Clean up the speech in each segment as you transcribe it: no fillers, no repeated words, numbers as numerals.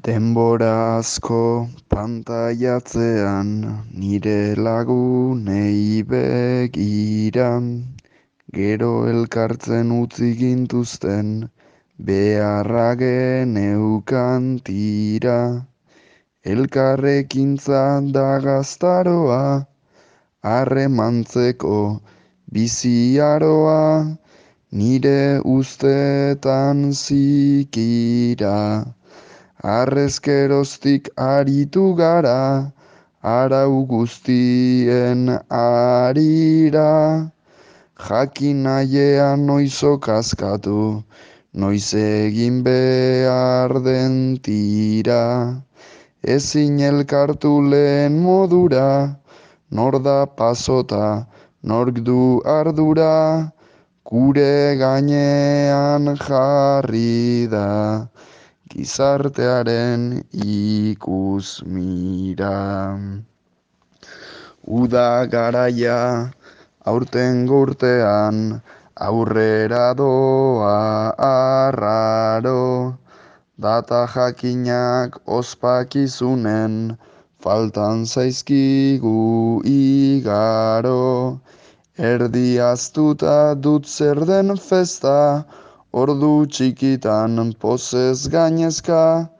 Denbora asko pantailatzean nire lagunei begira, gero elkartzen utzi gintuzten beharra geneukan tira. Elkarrekintza da gaztaroa, harremantzeko biziaroa, nire ustetan zikira. Harrezkeroztik aritu gara, arau guztien arira. Jakin nahiean noizo kaskatu, noiz egin behar den tira. Ezin elkartu lehen modura, nor da pasota, nork du ardura, gure gainean jarri da. Gizartearen ikusmira. Uda garaia aurtengo urtean aurrera doa arraro. Data jakinak ospakizunen faltan zaizkigu igaro. Erdi aztuta dut zer den festa, ordu txikitan pozez gainezka,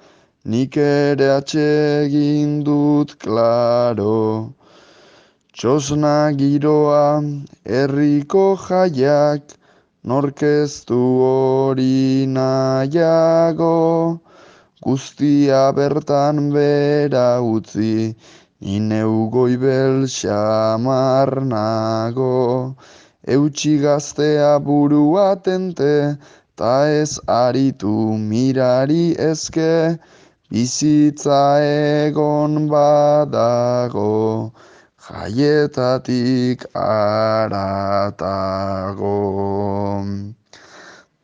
nik ere atsegin dut klaro. Txosna giroa, herriko jaiak, nork ez du hori nahiago, guztia bertan bera utzi, ni neu goibel xamar nago. Eutsi gaztea burua tente, ta ez aritu mirari eske, bizitza egon badago, jaietatik aratago.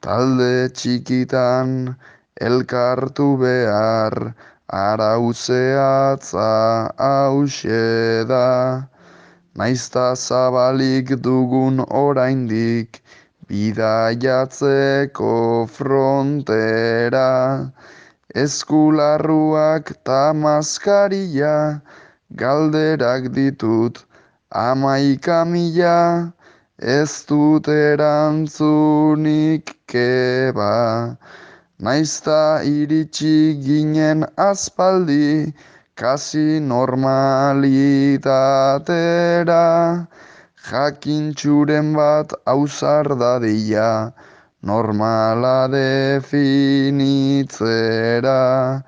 Talde txikitan elkartu behar, arau zehatza hauxe da. Naizta zabalik dugun oraindik, bidaiatzeko frontera. Eskularruak ta maskaria, galderak ditut 11.000, ez dut erantzunik keba. Naizta iritsi ginen aspaldi, kasi normalitatera. Jakintxuren bat ausar dadila, normala definitzera.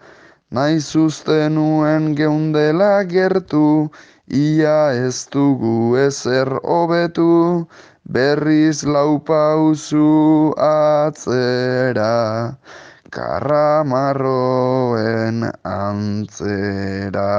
Naiz uste nuen geundela gertu, ia ez dugu ezer hobetu, berriz lau pausu atzera, karramarroen antzera.